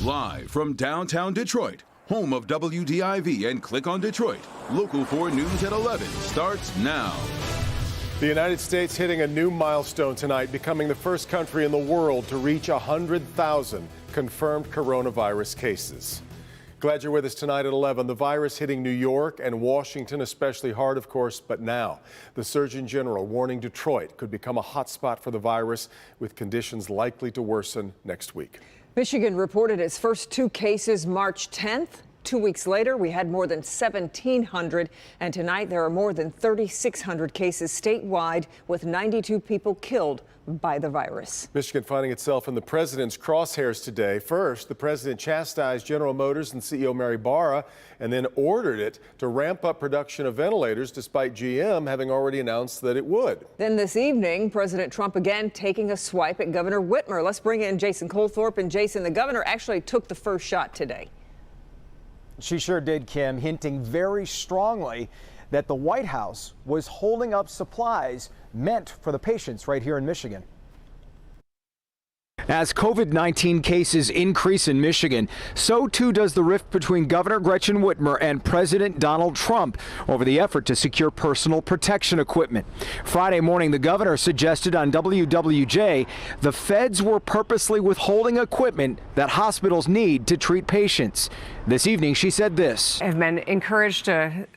Live from downtown Detroit, home of WDIV and Click on Detroit, Local 4 News at 11 starts now. The United States hitting a new milestone tonight, becoming the first country in the world to reach 100,000 confirmed coronavirus cases. Glad you're with us tonight at 11. The virus hitting New York and Washington especially hard, of course, but now the Surgeon General warning Detroit could become a hotspot for the virus with conditions likely to worsen next week. Michigan reported its first 2 cases March 10th. 2 weeks later, we had more than 1,700, and tonight there are more than 3,600 cases statewide, with 92 people killed by the virus. Michigan finding itself in the president's crosshairs today. First, the president chastised General Motors and CEO Mary Barra, and then ordered it to ramp up production of ventilators, despite GM having already announced that it would. Then this evening, President Trump again taking a swipe at Governor Whitmer. Let's bring in Jason Colthorpe. And Jason, the governor actually took the first shot today. She sure did, Kim, hinting very strongly that the White House was holding up supplies meant for the patients right here in Michigan. As COVID-19 cases increase in Michigan, so too does the rift between Governor Gretchen Whitmer and President Donald Trump over the effort to secure personal protection equipment. Friday morning, the governor suggested on WWJ the feds were purposely withholding equipment that hospitals need to treat patients. This evening, she said this. I've been encouraged to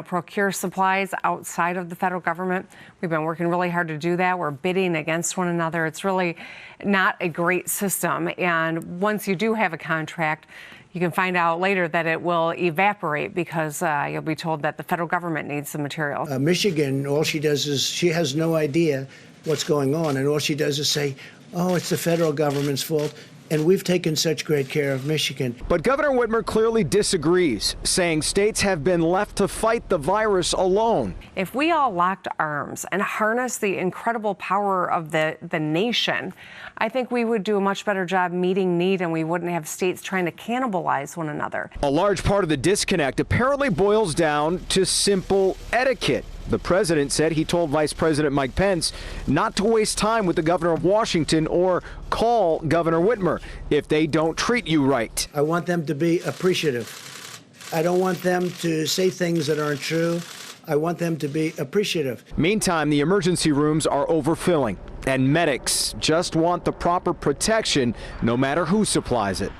procure supplies outside of the federal government. We've been working really hard to do that. We're bidding against one another. It's really not a great system. And once you do have a contract, you can find out later that it will evaporate because you'll be told that the federal government needs the material. Michigan, all she does is she has no idea what's going on. And all she does is say, oh, it's the federal government's fault. And we've taken such great care of Michigan. But Governor Whitmer clearly disagrees, saying states have been left to fight the virus alone. If we all locked arms and harnessed the incredible power of the nation, I think we would do a much better job meeting need, and we wouldn't have states trying to cannibalize one another. A large part of the disconnect apparently boils down to simple etiquette. The president said he told Vice President Mike Pence not to waste time with the governor of Washington or call Governor Whitmer if they don't treat you right. I want them to be appreciative. I don't want them to say things that aren't true. I want them to be appreciative. Meantime, the emergency rooms are overfilling, and medics just want the proper protection no matter who supplies it.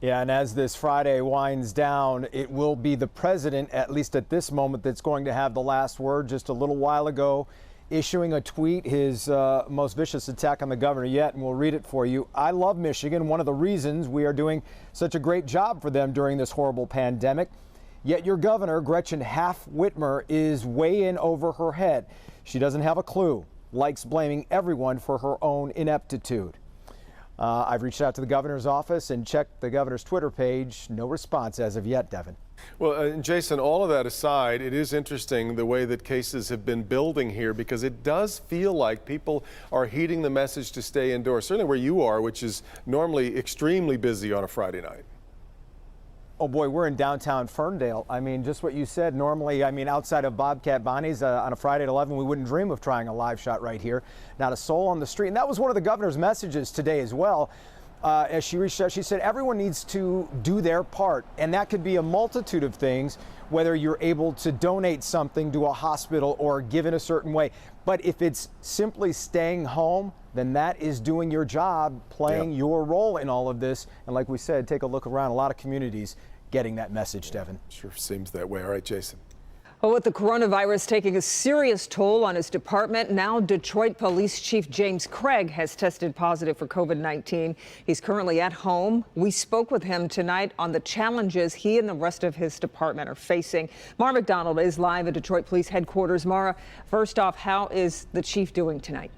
Yeah, and as this Friday winds down, it will be the president, at least at this moment, that's going to have the last word. Just a little while ago, issuing a tweet, his most vicious attack on the governor yet, and we'll read it for you. I love Michigan, one of the reasons we are doing such a great job for them during this horrible pandemic. Yet your governor, Gretchen Whitmer, is way in over her head. She doesn't have a clue, likes blaming everyone for her own ineptitude. I've reached out to the governor's office and checked the governor's Twitter page. No response as of yet, Devin. Well, Jason, all of that aside, it is interesting the way that cases have been building here, because it does feel like people are heeding the message to stay indoors, certainly where you are, which is normally extremely busy on a Friday night. Oh boy, we're in downtown Ferndale. I mean, just what you said. Normally, I mean, outside of Bobcat Bonnie's on a Friday at 11, we wouldn't dream of trying a live shot right here. Not a soul on the street. And that was one of the governor's messages today as well. As she reached out, she said everyone needs to do their part. And that could be a multitude of things, whether you're able to donate something to a hospital or give in a certain way. But if it's simply staying home, then that is doing your job, playing your role in all of this. And like we said, take a look around. A lot of communities getting that message, Devin. Sure seems that way. All right, Jason. Well, with the coronavirus taking a serious toll on his department, now Detroit Police Chief James Craig has tested positive for COVID-19. He's currently at home. We spoke with him tonight on the challenges he and the rest of his department are facing. Mara McDonald is live at Detroit Police Headquarters. Mara, first off, how is the chief doing tonight?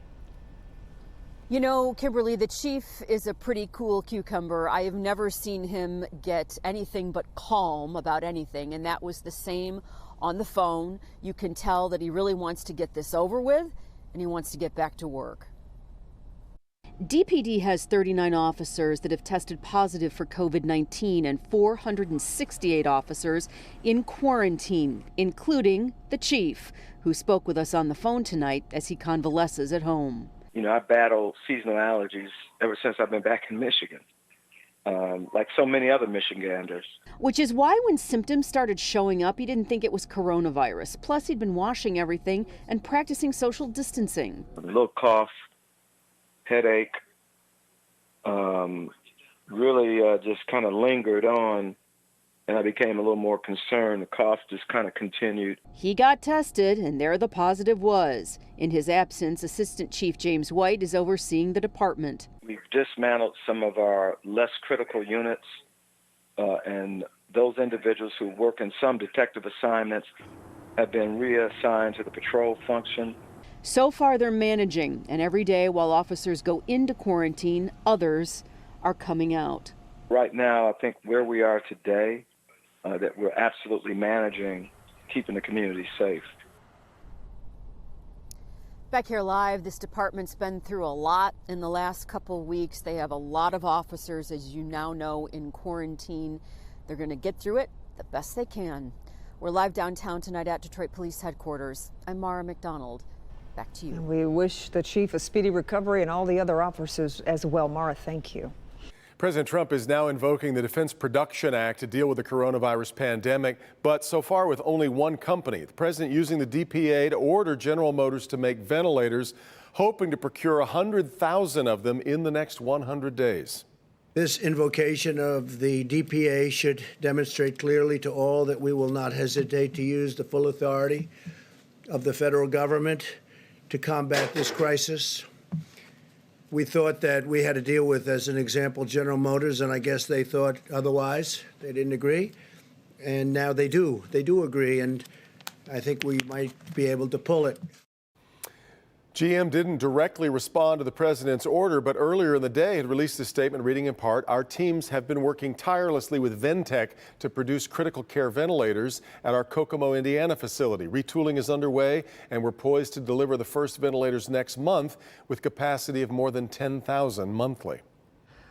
You know, Kimberly, the chief is a pretty cool cucumber. I have never seen him get anything but calm about anything, and that was the same on the phone. You can tell that he really wants to get this over with, and he wants to get back to work. DPD has 39 officers that have tested positive for COVID-19 and 468 officers in quarantine, including the chief, who spoke with us on the phone tonight as he convalesces at home. I battle seasonal allergies ever since I've been back in Michigan, like so many other Michiganders. Which is why when symptoms started showing up, he didn't think it was coronavirus. Plus, he'd been washing everything and practicing social distancing. A little cough, headache, really just kind of lingered on, and I became a little more concerned. The cough just kind of continued. He got tested, and there the positive was. In his absence, Assistant Chief James White is overseeing the department. We've dismantled some of our less critical units, and those individuals who work in some detective assignments have been reassigned to the patrol function. So far, they're managing, and every day while officers go into quarantine, others are coming out. Right now, I think where we are today, that we're absolutely managing, keeping the community safe. Back here live, this department's been through a lot in the last couple weeks. They have a lot of officers, as you now know, in quarantine. They're going to get through it the best they can. We're live downtown tonight at Detroit Police Headquarters. I'm Mara McDonald. Back to you. And we wish the chief a speedy recovery and all the other officers as well. Mara, thank you. President Trump is now invoking the Defense Production Act to deal with the coronavirus pandemic, but so far with only one company. The president using the DPA to order General Motors to make ventilators, hoping to procure 100,000 of them in the next 100 days. This invocation of the DPA should demonstrate clearly to all that we will not hesitate to use the full authority of the federal government to combat this crisis. We thought that we had to deal with, as an example, General Motors, and I guess they thought otherwise. They didn't agree. And now they do. They do agree, and I think we might be able to pull it. GM didn't directly respond to the president's order, but earlier in the day had released a statement reading in part, "Our teams have been working tirelessly with Ventec to produce critical care ventilators at our Kokomo, Indiana facility. Retooling is underway, and we're poised to deliver the first ventilators next month with capacity of more than 10,000 monthly."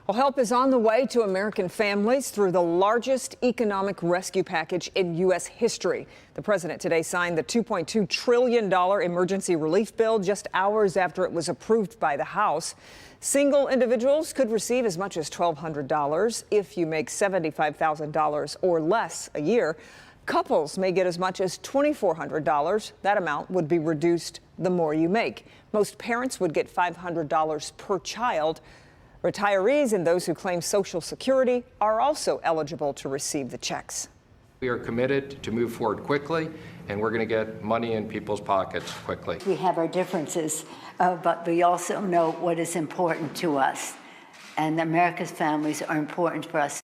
Well, help is on the way to American families through the largest economic rescue package in U.S. history. The president today signed the $2.2 trillion emergency relief bill just hours after it was approved by the House. Single individuals could receive as much as $1,200 if you make $75,000 or less a year. Couples may get as much as $2,400. That amount would be reduced the more you make. Most parents would get $500 per child. Retirees and those who claim Social Security are also eligible to receive the checks. We are committed to move forward quickly, and we're going to get money in people's pockets quickly. We have our differences, but we also know what is important to us, and America's families are important for us.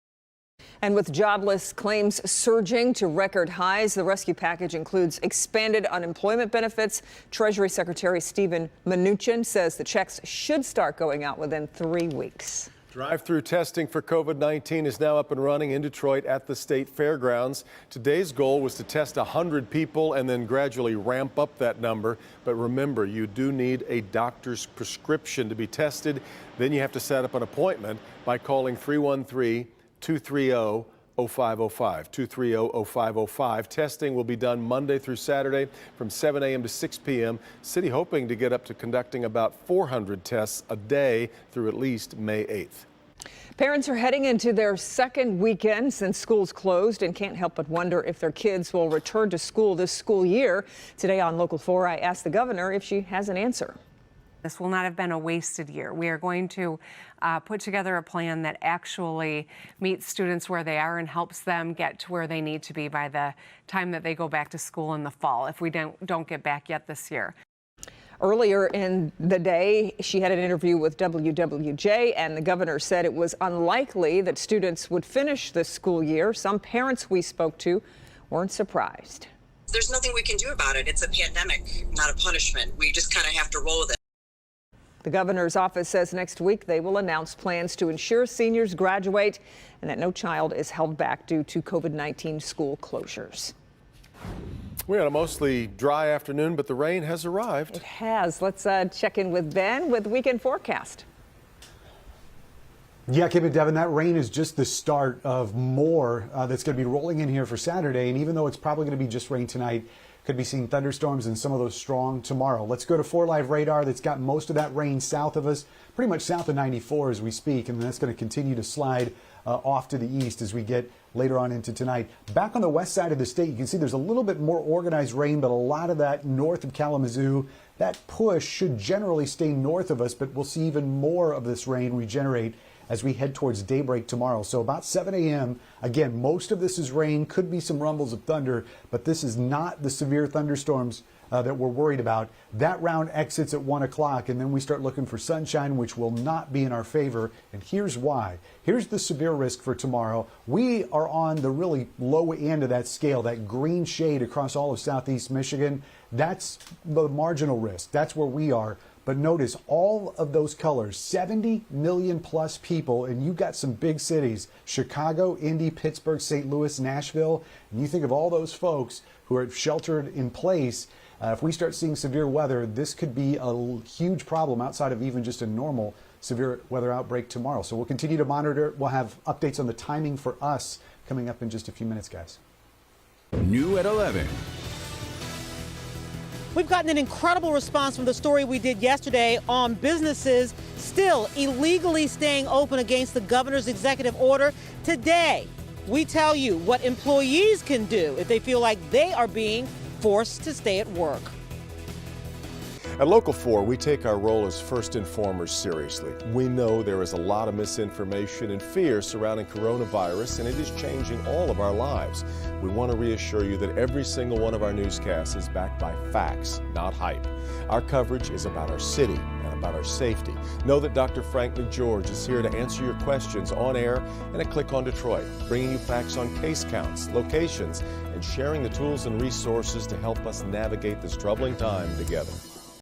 And with jobless claims surging to record highs, the rescue package includes expanded unemployment benefits. Treasury Secretary Steven Mnuchin says the checks should start going out within 3 weeks. Drive-through testing for COVID-19 is now up and running in Detroit at the state fairgrounds. Today's goal was to test 100 people and then gradually ramp up that number. But remember, you do need a doctor's prescription to be tested. Then you have to set up an appointment by calling 313-230-0505, 230-0505. Testing will be done Monday through Saturday from 7 a.m. to 6 p.m. City hoping to get up to conducting about 400 tests a day through at least May 8th. Parents are heading into their second weekend since schools closed and can't help but wonder if their kids will return to school this school year. Today on Local 4, I asked the governor if she has an answer. This will not have been a wasted year. We are going to put together a plan that actually meets students where they are and helps them get to where they need to be by the time that they go back to school in the fall, if we don't get back yet this year. Earlier in the day, she had an interview with WWJ, and the governor said it was unlikely that students would finish this school year. Some parents we spoke to weren't surprised. There's nothing we can do about it. It's a pandemic, not a punishment. We just kind of have to roll with it. The governor's office says next week they will announce plans to ensure seniors graduate and that no child is held back due to COVID-19 school closures. We had a mostly dry afternoon, but the rain has arrived. It has. Let's check in with Ben with weekend forecast. Yeah, Kim and Devin, that rain is just the start of more that's going to be rolling in here for Saturday. And even though it's probably going to be just rain tonight, Could be seeing thunderstorms and some of those strong tomorrow. Let's go to 4 Live radar that's got most of that rain south of us, pretty much south of 94 as we speak, and that's going to continue to slide off to the east as we get later on into tonight. Back on the west side of the state, you can see there's a little bit more organized rain, but a lot of that north of Kalamazoo. That push should generally stay north of us, but we'll see even more of this rain regenerate as we head towards daybreak tomorrow. So about 7 a.m., again, most of this is rain, could be some rumbles of thunder, but this is not the severe thunderstorms that we're worried about. That round exits at 1 o'clock, and then we start looking for sunshine, which will not be in our favor. And here's why. Here's the severe risk for tomorrow. We are on the really low end of that scale, that green shade across all of southeast Michigan. That's the marginal risk. That's where we are. But notice all of those colors, 70 million plus people, and you've got some big cities, Chicago, Indy, Pittsburgh, St. Louis, Nashville, and you think of all those folks who are sheltered in place. If we start seeing severe weather, this could be a huge problem outside of even just a normal severe weather outbreak tomorrow. So we'll continue to monitor. We'll have updates on the timing for us coming up in just a few minutes, guys. New at 11. We've gotten an incredible response from the story we did yesterday on businesses still illegally staying open against the governor's executive order. Today, we tell you what employees can do if they feel like they are being forced to stay at work. At Local 4, we take our role as first informers seriously. We know there is a lot of misinformation and fear surrounding coronavirus, and it is changing all of our lives. We want to reassure you that every single one of our newscasts is backed by facts, not hype. Our coverage is about our city and about our safety. Know that Dr. Frank McGeorge is here to answer your questions on air and at Click on Detroit, bringing you facts on case counts, locations, and sharing the tools and resources to help us navigate this troubling time together.